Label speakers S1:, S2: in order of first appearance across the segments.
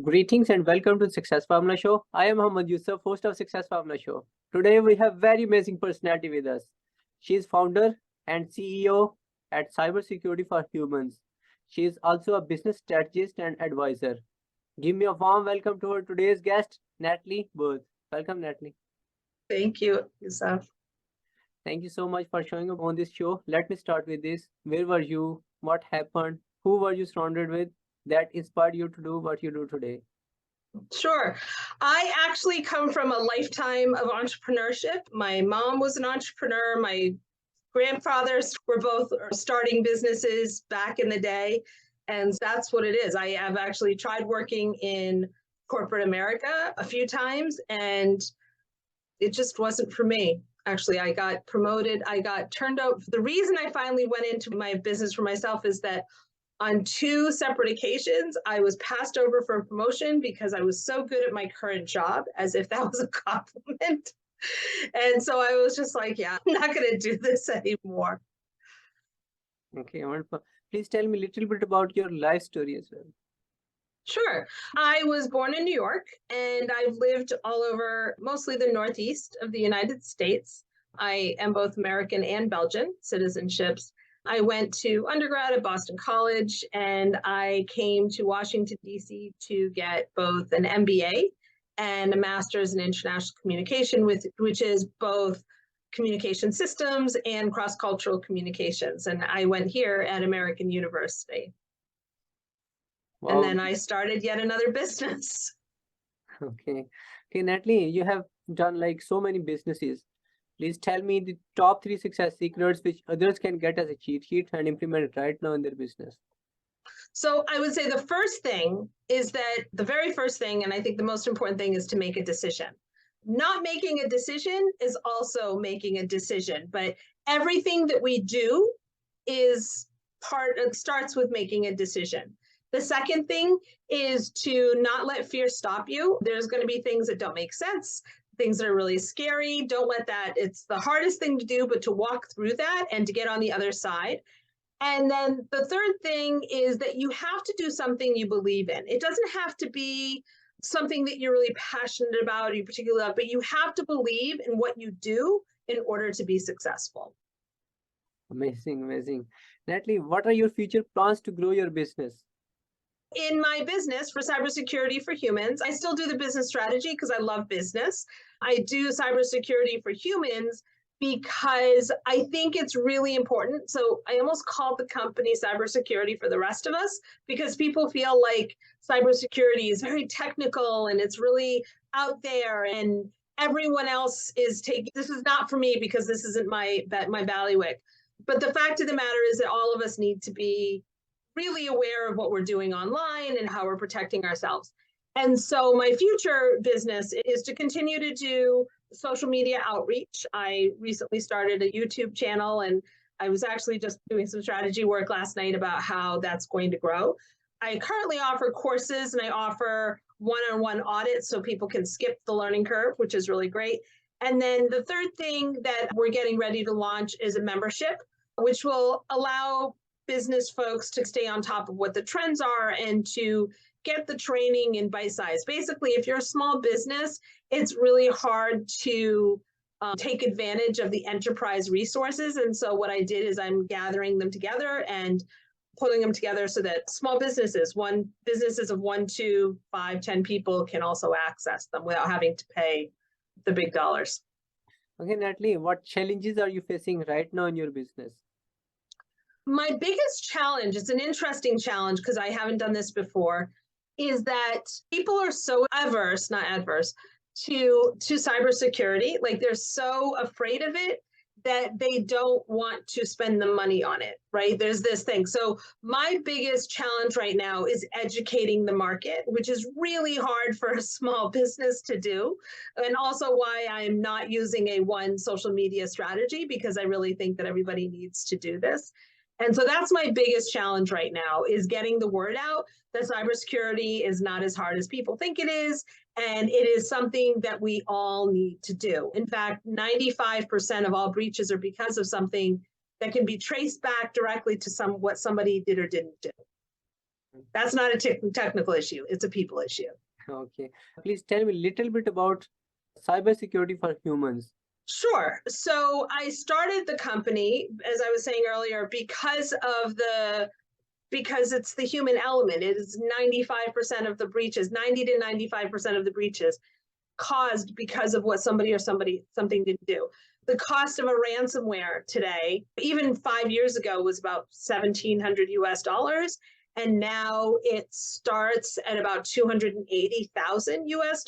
S1: Greetings and welcome to Success Formula Show. I am Mohammed Yusuf, host of Success Formula Show. Today we have very amazing personality with us. She is founder and CEO at Cybersecurity for Humans. She is also a business strategist and advisor. Give me a warm welcome to our today's guest, Natalie Berthe. Welcome, Natalie.
S2: Thank you, Yusuf.
S1: Thank you so much for showing up on this show. Let me start with this. Where were you? What happened? Who were you surrounded with that inspired you to do what you do today?
S2: Sure. I actually come from a lifetime of entrepreneurship. My mom was an entrepreneur. My grandfathers were both starting businesses back in the day. And that's what it is. I have actually tried working in corporate America a few times, and it just wasn't for me. Actually, I got promoted. I got turned out. The reason I finally went into my business for myself is that on two separate occasions, I was passed over for a promotion because I was so good at my current job, as if that was a compliment. And so I was just like, yeah, I'm not going to do this anymore.
S1: Okay, wonderful. Please tell me a little bit about your life story as well.
S2: Sure. I was born in New York, and I've lived all over mostly the Northeast of the United States. I am both American and Belgian citizenships. I went to undergrad at Boston College, and I came to Washington, D.C. to get both an MBA and a master's in international communication, which is both communication systems and cross-cultural communications. And I went here at American University.
S1: Wow.
S2: And then I started yet another business.
S1: Okay, Natalie, you have done like so many businesses. Please tell me the top 3 success secrets which others can get as a cheat sheet and implement it right now in their business.
S2: So I would say the first thing is that the very first thing, and I think the most important thing, is to make a decision. Not making a decision is also making a decision, but everything that we do starts with making a decision. The second thing is to not let fear stop you. There's going to be things that don't make sense, things that are really scary. Don't let that. It's the hardest thing to do, but to walk through that and to get on the other side. And then the third thing is that you have to do something you believe in. It doesn't have to be something that you're really passionate about or you particularly love, but you have to believe in what you do in order to be successful.
S1: Amazing, amazing. Natalie, what are your future plans to grow your business?
S2: In my business for Cybersecurity for Humans, I still do the business strategy because I love business. I do Cybersecurity for Humans because I think it's really important. So I almost called the company Cybersecurity for the Rest of Us because people feel like cybersecurity is very technical and it's really out there and everyone else is taking, this is not for me because this isn't my bailiwick. But the fact of the matter is that all of us need to be really aware of what we're doing online and how we're protecting ourselves. And so my future business is to continue to do social media outreach. I recently started a YouTube channel, and I was actually just doing some strategy work last night about how that's going to grow. I currently offer courses and I offer one-on-one audits so people can skip the learning curve, which is really great. And then the third thing that we're getting ready to launch is a membership, which will allow business folks to stay on top of what the trends are and to get the training in bite size. Basically, if you're a small business, it's really hard to take advantage of the enterprise resources. And so what I did is I'm gathering them together and putting them together so that small businesses of 1, 2, 5, 10 people can also access them without having to pay the big dollars.
S1: Okay, Natalie, what challenges are you facing right now in your business?
S2: My biggest challenge, it's an interesting challenge because I haven't done this before, is that people are so not adverse to cybersecurity. Like they're so afraid of it that they don't want to spend the money on it, right? There's this thing. So my biggest challenge right now is educating the market, which is really hard for a small business to do. And also why I'm not using a one social media strategy, because I really think that everybody needs to do this. And so that's my biggest challenge right now, is getting the word out that cybersecurity is not as hard as people think it is. And it is something that we all need to do. In fact, 95% of all breaches are because of something that can be traced back directly to what somebody did or didn't do. That's not a technical issue. It's a people issue.
S1: Okay. Please tell me a little bit about cybersecurity for humans.
S2: Sure. So I started the company, as I was saying earlier, because it's the human element. It is 95% of the breaches, 90 to 95% of the breaches caused because of what something didn't do. The cost of a ransomware today, even 5 years ago, was about $1,700 US, and now it starts at about $280,000 US,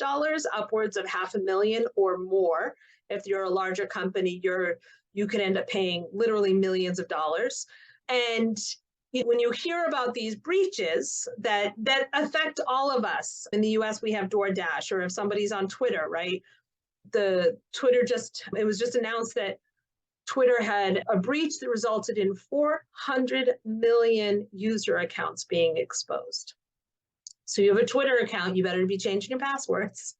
S2: upwards of $500,000 or more. If you're a larger company, you can end up paying literally millions of dollars. And when you hear about these breaches that affect all of us, in the US, we have DoorDash, or if somebody's on Twitter, right? It was just announced that Twitter had a breach that resulted in 400 million user accounts being exposed. So you have a Twitter account, you better be changing your passwords.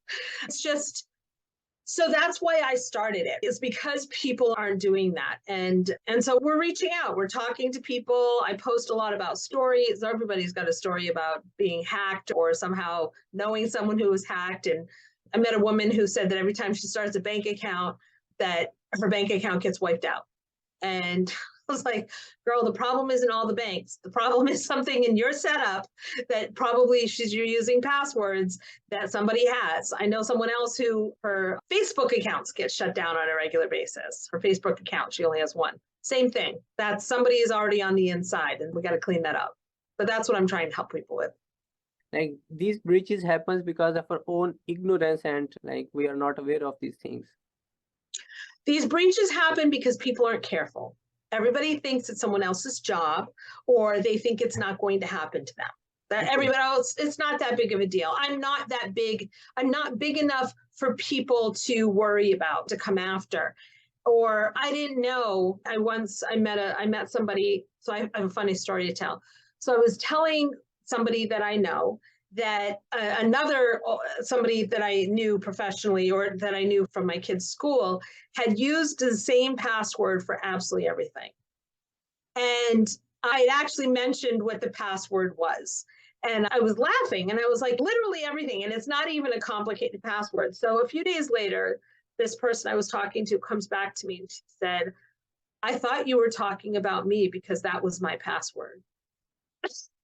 S2: So that's why I started it, is because people aren't doing that. And so we're reaching out, we're talking to people. I post a lot about stories. Everybody's got a story about being hacked or somehow knowing someone who was hacked. And I met a woman who said that every time she starts a bank account, that her bank account gets wiped out. And I was like, girl, the problem isn't all the banks. The problem is something in your setup that probably you're using passwords that somebody has. I know someone else who her Facebook accounts get shut down on a regular basis. Her Facebook account, she only has one. Same thing. That somebody is already on the inside, and we got to clean that up. But that's what I'm trying to help people with.
S1: Like, these breaches happens because of our own ignorance, and like we are not aware of these things.
S2: These breaches happen because people aren't careful. Everybody thinks it's someone else's job, or they think it's not going to happen to them. That everybody else, it's not that big of a deal. I'm not that big. I'm not big enough for people to worry about, to come after. Or I didn't know. I met somebody. So I have a funny story to tell. So I was telling somebody that I know that somebody that I knew professionally, or that I knew from my kids' school, had used the same password for absolutely everything. And I had actually mentioned what the password was. And I was laughing, and I was like, literally everything. And it's not even a complicated password. So a few days later, this person I was talking to comes back to me, and she said, I thought you were talking about me because that was my password.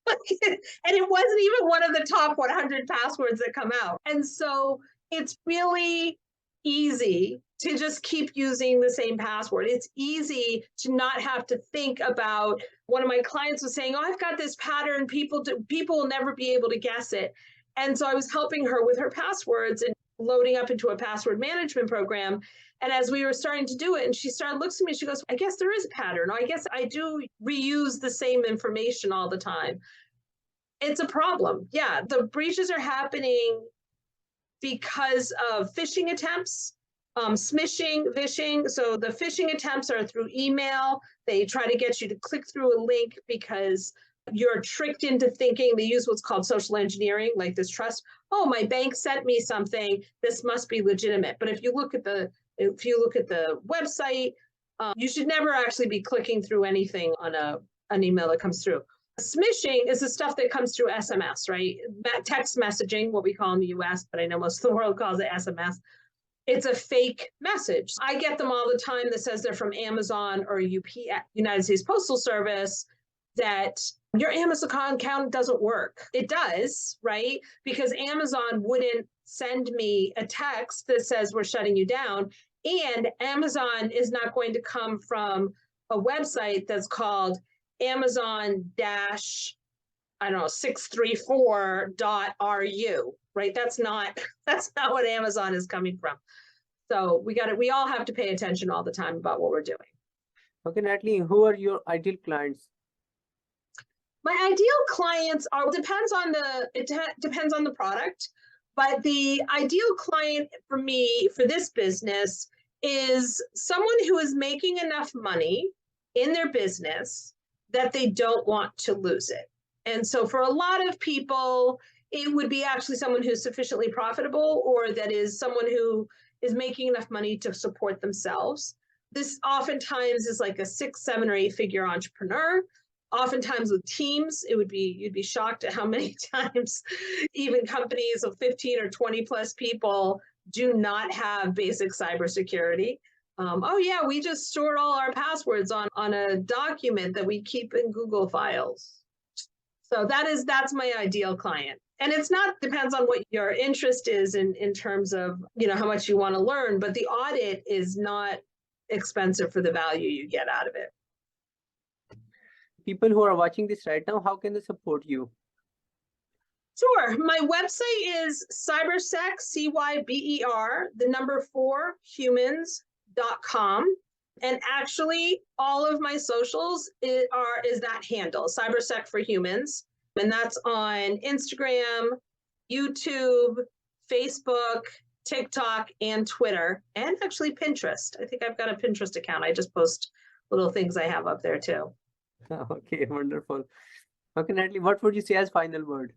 S2: And it wasn't even one of the top 100 passwords that come out. And so it's really easy to just keep using the same password. It's easy to not have to think about. One of my clients was saying, oh, I've got this pattern. People will never be able to guess it. And so I was helping her with her passwords and loading up into a password management program. And as we were starting to do it, and she started looking at me, she goes, I guess there is a pattern. I guess I do reuse the same information all the time. It's a problem. Yeah, the breaches are happening because of phishing attempts, smishing, phishing. So the phishing attempts are through email. They try to get you to click through a link because you're tricked into thinking. They use what's called social engineering, like this trust. Oh, my bank sent me something. This must be legitimate. But if you look at the website, you should never actually be clicking through anything on an email that comes through. Smishing is the stuff that comes through SMS, right? Text messaging, what we call in the US, but I know most of the world calls it SMS. It's a fake message. I get them all the time that says they're from Amazon or UPS, United States Postal Service, that your Amazon account doesn't work. It does, right? Because Amazon wouldn't send me a text that says we're shutting you down. And Amazon is not going to come from a website that's called Amazon-634.ru, right? That's not what Amazon is coming from. So we all have to pay attention all the time about what we're doing.
S1: Okay, Natalie, who are your ideal clients?
S2: My ideal clients depends on the product, but the ideal client for me for this business is someone who is making enough money in their business that they don't want to lose it. And so for a lot of people, it would be actually someone who's sufficiently profitable, or that is someone who is making enough money to support themselves. This oftentimes is like a 6, 7, or 8 figure entrepreneur. Oftentimes with teams, you'd be shocked at how many times even companies of 15 or 20 plus people do not have basic cybersecurity. Oh yeah, we just stored all our passwords on a document that we keep in Google files. So that's my ideal client. And it's not, depends on what your interest is in terms of, how much you want to learn, but the audit is not expensive for the value you get out of it.
S1: People who are watching this right now, how can they support you?
S2: Sure. My website is cybersec, CYBER, 4 humans.com. And actually, all of my socials is that handle, Cybersec for Humans. And that's on Instagram, YouTube, Facebook, TikTok, and Twitter, and actually Pinterest. I think I've got a Pinterest account. I just post little things I have up there too.
S1: Okay, wonderful. Okay, Natalie, what would you say as final word?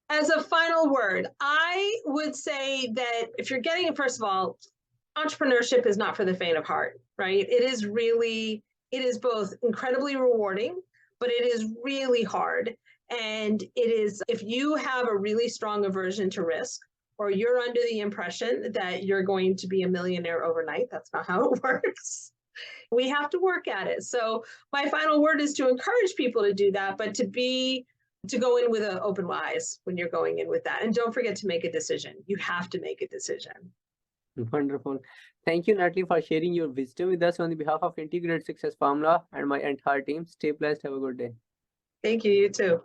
S2: As a final word, I would say that if you're getting it, first of all, entrepreneurship is not for the faint of heart, right? It is both incredibly rewarding, but it is really hard. And it is, if you have a really strong aversion to risk, or you're under the impression that you're going to be a millionaire overnight, that's not how it works. We have to work at it. So my final word is to encourage people to do that, but to go in with an open eyes when you're going in with that. And don't forget to make a decision. You have to make a decision.
S1: Wonderful. Thank you, Natalie, for sharing your wisdom with us on the behalf of Integrated Success Formula and my entire team. Stay blessed. Have a good day.
S2: Thank you. You too.